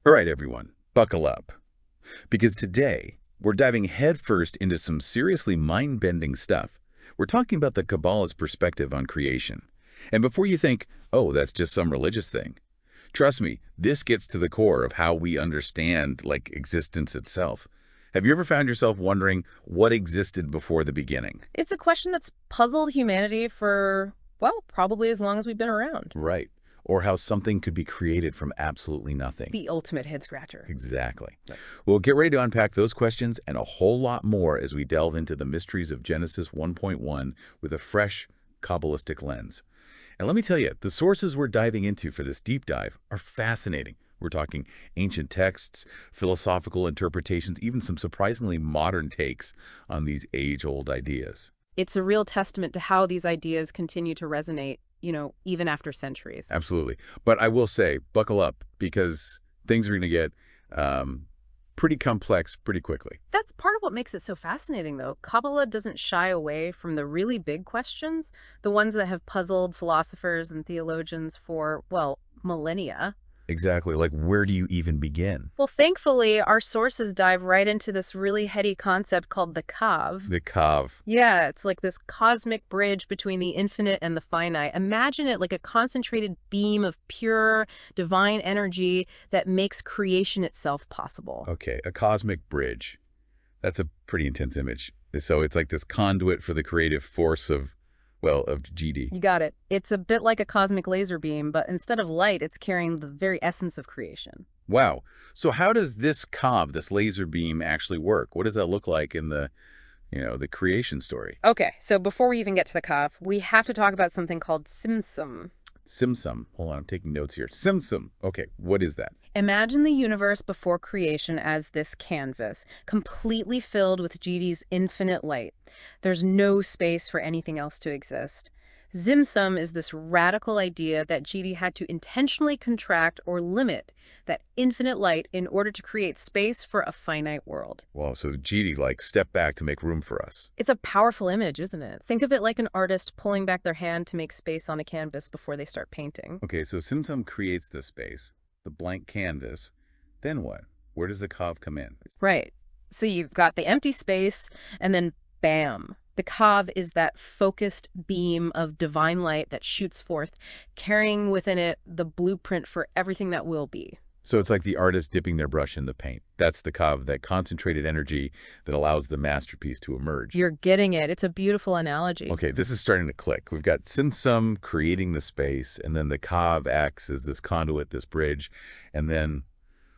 All right, everyone, buckle up. Because today, we're diving headfirst into some seriously mind-bending stuff. We're talking about the Kabbalah's perspective on creation. And before you think, oh, that's just some religious thing, trust me, this gets to the core of how we understand, existence itself. Have you ever found yourself wondering what existed before the beginning? It's a question that's puzzled humanity for, well, probably as long as we've been around. Right. Or how something could be created from absolutely nothing. The ultimate head scratcher. Exactly. Right. Well, get ready to unpack those questions and a whole lot more as we delve into the mysteries of Genesis 1.1 with a fresh Kabbalistic lens. And let me tell you, the sources we're diving into for this deep dive are fascinating. We're talking ancient texts, philosophical interpretations, even some surprisingly modern takes on these age-old ideas. It's a real testament to how these ideas continue to resonate, even after centuries. Absolutely. But I will say, buckle up, because things are going to get pretty complex pretty quickly. That's part of what makes it so fascinating, though. Kabbalah doesn't shy away from the really big questions, the ones that have puzzled philosophers and theologians for, well, millennia. Exactly. Like, where do you even begin? Well, thankfully, our sources dive right into this really heady concept called the Kav. The Kav. Yeah, it's like this cosmic bridge between the infinite and the finite. Imagine it like a concentrated beam of pure, divine energy that makes creation itself possible. Okay, a cosmic bridge. That's a pretty intense image. So it's like this conduit for the creative force of GD. You got it. It's a bit like a cosmic laser beam, but instead of light, it's carrying the very essence of creation. Wow. So how does this Kav, this laser beam, actually work? What does that look like in the creation story? Okay, so before we even get to the Kav, we have to talk about something called Tzimtzum. Tzimtzum. Hold on, I'm taking notes here. Tzimtzum. Okay, what is that? Imagine the universe before creation as this canvas, completely filled with GD's infinite light. There's no space for anything else to exist. Tzimtzum is this radical idea that GD had to intentionally contract or limit that infinite light in order to create space for a finite world. Well, so GD step back to make room for us. It's a powerful image, isn't it? Think of it like an artist pulling back their hand to make space on a canvas before they start painting. Okay, so Tzimtzum creates the space, the blank canvas. Then what? Where does the Kav come in? Right. So you've got the empty space, and then bam. The Kav is that focused beam of divine light that shoots forth, carrying within it the blueprint for everything that will be. So it's like the artist dipping their brush in the paint. That's the Kav, that concentrated energy that allows the masterpiece to emerge. You're getting it. It's a beautiful analogy. Okay, this is starting to click. We've got Tzimtzum creating the space, and then the Kav acts as this conduit, this bridge, and then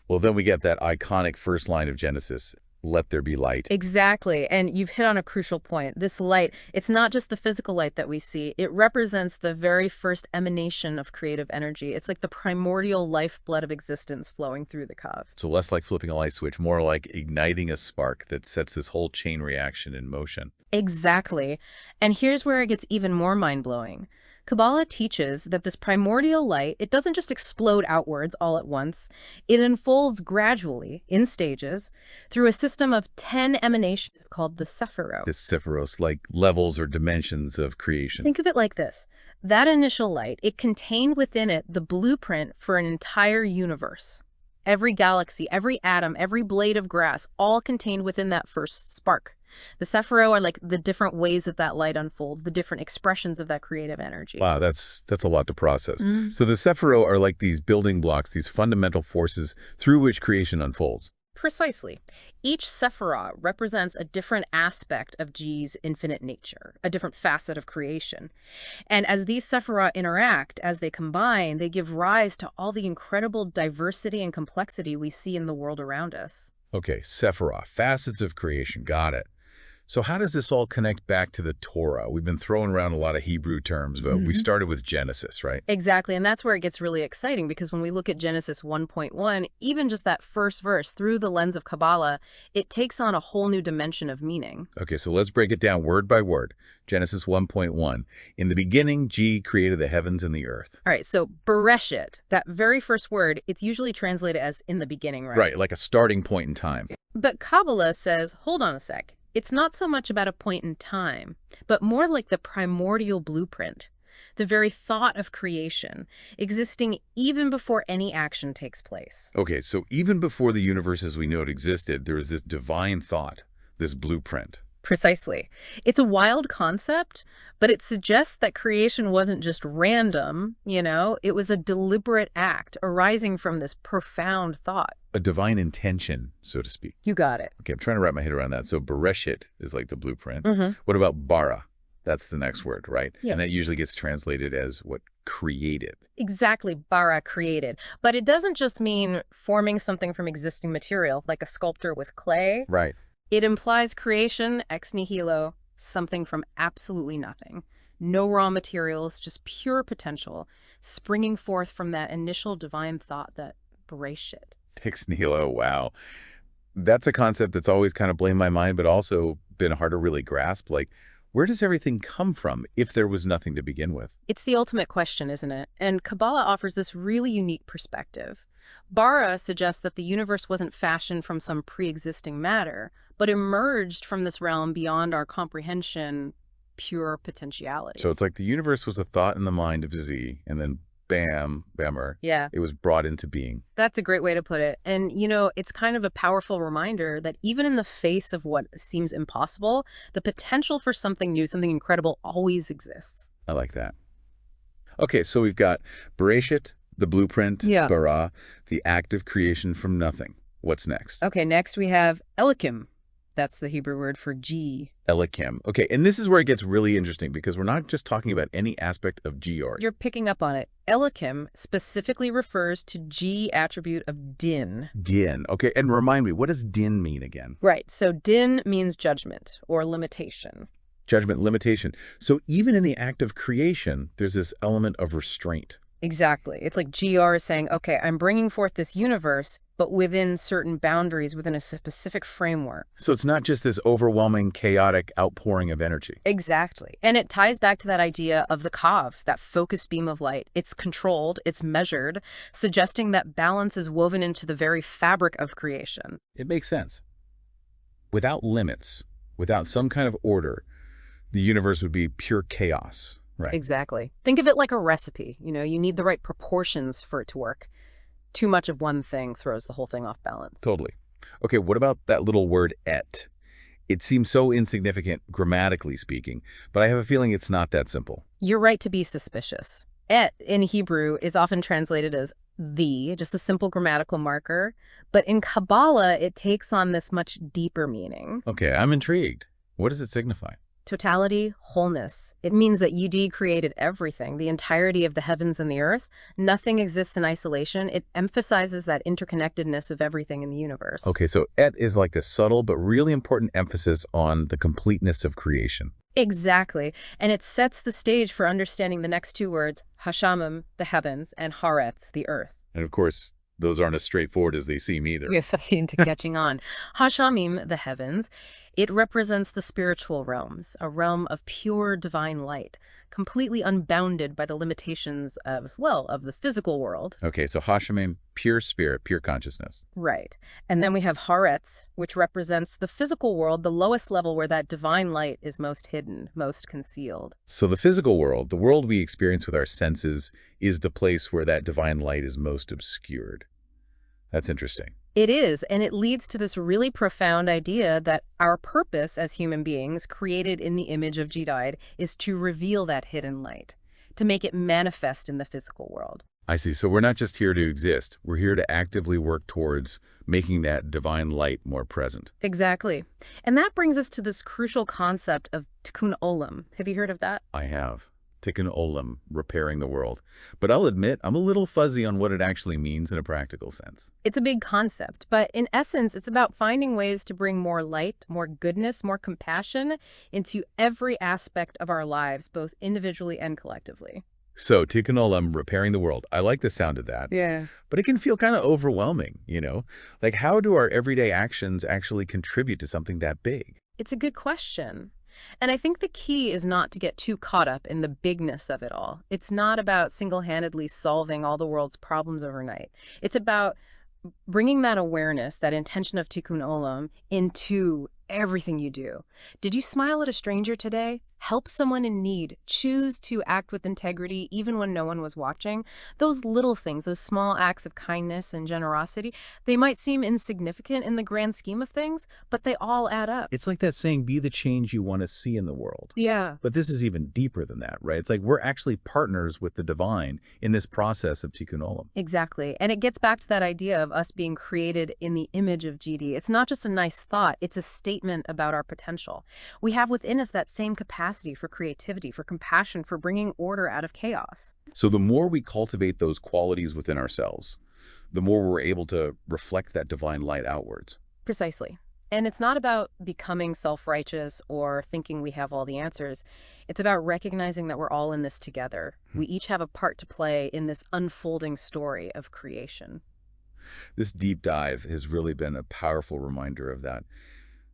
we get that iconic first line of Genesis, let there be light. Exactly. And you've hit on a crucial point. This light, it's not just the physical light that we see. It represents the very first emanation of creative energy. It's like the primordial lifeblood of existence flowing through the Kav. So less like flipping a light switch, more like igniting a spark that sets this whole chain reaction in motion. Exactly. And here's where it gets even more mind-blowing. Kabbalah teaches that this primordial light, it doesn't just explode outwards all at once. It unfolds gradually, in stages, through a system of 10 emanations called the Sefirot. The Sephiros, like levels or dimensions of creation. Think of it like this. That initial light, it contained within it the blueprint for an entire universe. Every galaxy, every atom, every blade of grass, all contained within that first spark. The Sefirot are like the different ways that light unfolds, the different expressions of that creative energy. Wow, that's a lot to process. So the Sefirot are like these building blocks, these fundamental forces through which creation unfolds. Precisely. Each Sephirah represents a different aspect of G's infinite nature, a different facet of creation. And as these Sephirah interact, as they combine, they give rise to all the incredible diversity and complexity we see in the world around us. Okay, Sephirah, facets of creation, got it. So how does this all connect back to the Torah? We've been throwing around a lot of Hebrew terms, but we started with Genesis, right? Exactly, and that's where it gets really exciting, because when we look at Genesis 1.1, even just that first verse, through the lens of Kabbalah, it takes on a whole new dimension of meaning. Okay, so let's break it down word by word. Genesis 1.1. In the beginning, G created the heavens and the earth. All right, so Bereishit, that very first word, it's usually translated as in the beginning, right? Right, like a starting point in time. But Kabbalah says, hold on a sec. It's not so much about a point in time, but more like the primordial blueprint. the very thought of creation, existing even before any action takes place. Okay, so even before the universe as we know it existed, there was this divine thought, this blueprint. Precisely. It's a wild concept, but it suggests that creation wasn't just random, it was a deliberate act arising from this profound thought. A divine intention, so to speak. You got it. Okay, I'm trying to wrap my head around that. So Bereshit is like the blueprint. Mm-hmm. What about bara? That's the next word, right? Yeah. And that usually gets translated as what? Created. Exactly, bara, created. But it doesn't just mean forming something from existing material, like a sculptor with clay. Right. It implies creation ex nihilo, something from absolutely nothing. No raw materials, just pure potential, springing forth from that initial divine thought, that Bereishit. Ex nihilo, wow. That's a concept that's always kind of blown my mind, but also been hard to really grasp. Like, where does everything come from if there was nothing to begin with? It's the ultimate question, isn't it? And Kabbalah offers this really unique perspective. Bara suggests that the universe wasn't fashioned from some pre-existing matter, but emerged from this realm beyond our comprehension, pure potentiality. So it's like the universe was a thought in the mind of Z, and then bammer, Yeah, it was brought into being. that's a great way to put it. And, it's kind of a powerful reminder that even in the face of what seems impossible, the potential for something new, something incredible always exists. I like that. Okay, so we've got Bereshit, the blueprint, Yeah. bara, the act of creation from nothing. What's next? Okay, next we have Elikim. That's the Hebrew word for G. Elikim. Okay, and this is where it gets really interesting because we're not just talking about any aspect of Georg. You're picking up on it. Elikim specifically refers to G attribute of din. Din. Okay, and remind me, what does din mean again? Right, so din means judgment or limitation. Judgment, limitation. So even in the act of creation, there's this element of restraint. Exactly. It's like GR is saying, okay, I'm bringing forth this universe, but within certain boundaries, within a specific framework. So it's not just this overwhelming, chaotic outpouring of energy. Exactly. And it ties back to that idea of the Kav, that focused beam of light. It's controlled, it's measured, suggesting that balance is woven into the very fabric of creation. It makes sense. Without limits, without some kind of order, the universe would be pure chaos. Right. Exactly. Think of it like a recipe. You need the right proportions for it to work. Too much of one thing throws the whole thing off balance. Totally. Okay, what about that little word et? It seems so insignificant, grammatically speaking, but I have a feeling it's not that simple. You're right to be suspicious. Et in Hebrew is often translated as the, just a simple grammatical marker. But in Kabbalah, it takes on this much deeper meaning. Okay, I'm intrigued. What does it signify? Totality, wholeness. It means that Yud created everything, the entirety of the heavens and the earth. Nothing exists in isolation. It emphasizes that interconnectedness of everything in the universe. Okay, so et is like this subtle but really important emphasis on the completeness of creation. Exactly. And it sets the stage for understanding the next two words, Hashamim, the heavens, and Haaretz, the earth. And of course, those aren't as straightforward as they seem either. Yes, into catching on. Hashamim, the heavens, it represents the spiritual realms, a realm of pure divine light, completely unbounded by the limitations of the physical world. Okay, so Hashamim, pure spirit, pure consciousness. Right. And then we have Haaretz, which represents the physical world, the lowest level where that divine light is most hidden, most concealed. So the physical world, the world we experience with our senses, is the place where that divine light is most obscured. That's interesting. It is, and it leads to this really profound idea that our purpose as human beings, created in the image of Jedi, is to reveal that hidden light, to make it manifest in the physical world. I see. So we're not just here to exist. We're here to actively work towards making that divine light more present. Exactly. And that brings us to this crucial concept of Tikkun Olam. Have you heard of that? I have. Tikkun Olam, repairing the world. But I'll admit, I'm a little fuzzy on what it actually means in a practical sense. It's a big concept, but in essence, it's about finding ways to bring more light, more goodness, more compassion into every aspect of our lives, both individually and collectively. So, Tikkun Olam, repairing the world. I like the sound of that. Yeah. But it can feel kind of overwhelming, Like, how do our everyday actions actually contribute to something that big? It's a good question. And I think the key is not to get too caught up in the bigness of it all. It's not about single-handedly solving all the world's problems overnight. It's about bringing that awareness, that intention of Tikkun Olam, into everything you do. Did you smile at a stranger today? Help someone in need? Choose to act with integrity even when no one was watching? Those little things, those small acts of kindness and generosity, they might seem insignificant in the grand scheme of things, but they all add up. It's like that saying, be the change you want to see in the world. Yeah. But this is even deeper than that, right? It's like we're actually partners with the divine in this process of Tikkun Olam. Exactly. And it gets back to that idea of us being created in the image of GD. It's not just a nice thought, it's a statement about our potential. We have within us that same capacity for creativity, for compassion, for bringing order out of chaos. So the more we cultivate those qualities within ourselves, the more we're able to reflect that divine light outwards. Precisely. And it's not about becoming self-righteous or thinking we have all the answers. It's about recognizing that we're all in this together. We each have a part to play in this unfolding story of creation. This deep dive has really been a powerful reminder of that.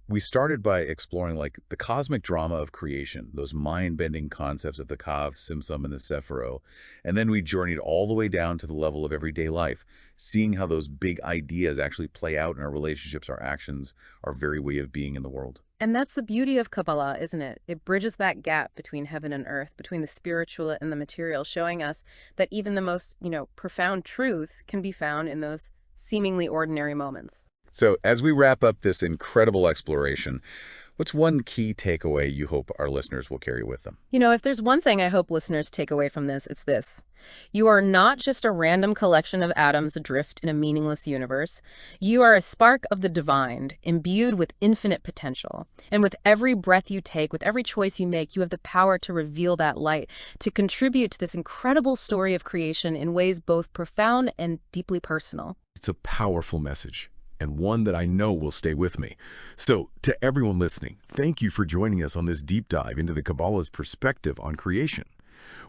We started by exploring like the cosmic drama of creation, those mind-bending concepts of the Kav, Tzimtzum, and the Sefirot. And then we journeyed all the way down to the level of everyday life, seeing how those big ideas actually play out in our relationships, our actions, our very way of being in the world. And that's the beauty of Kabbalah, isn't it? It bridges that gap between heaven and earth, between the spiritual and the material, showing us that even the most, profound truth can be found in those seemingly ordinary moments. So as we wrap up this incredible exploration, what's one key takeaway you hope our listeners will carry with them? If there's one thing I hope listeners take away from this, it's this. You are not just a random collection of atoms adrift in a meaningless universe. You are a spark of the divine, imbued with infinite potential. And with every breath you take, with every choice you make, you have the power to reveal that light, to contribute to this incredible story of creation in ways both profound and deeply personal. It's a powerful message, and one that I know will stay with me. So, to everyone listening, thank you for joining us on this deep dive into the Kabbalah's perspective on creation.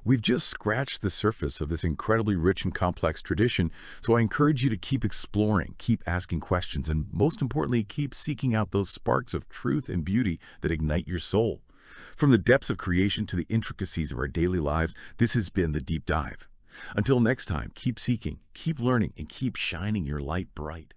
We've just scratched the surface of this incredibly rich and complex tradition, so I encourage you to keep exploring, keep asking questions, and most importantly, keep seeking out those sparks of truth and beauty that ignite your soul. From the depths of creation to the intricacies of our daily lives, this has been the Deep Dive. Until next time, keep seeking, keep learning, and keep shining your light bright.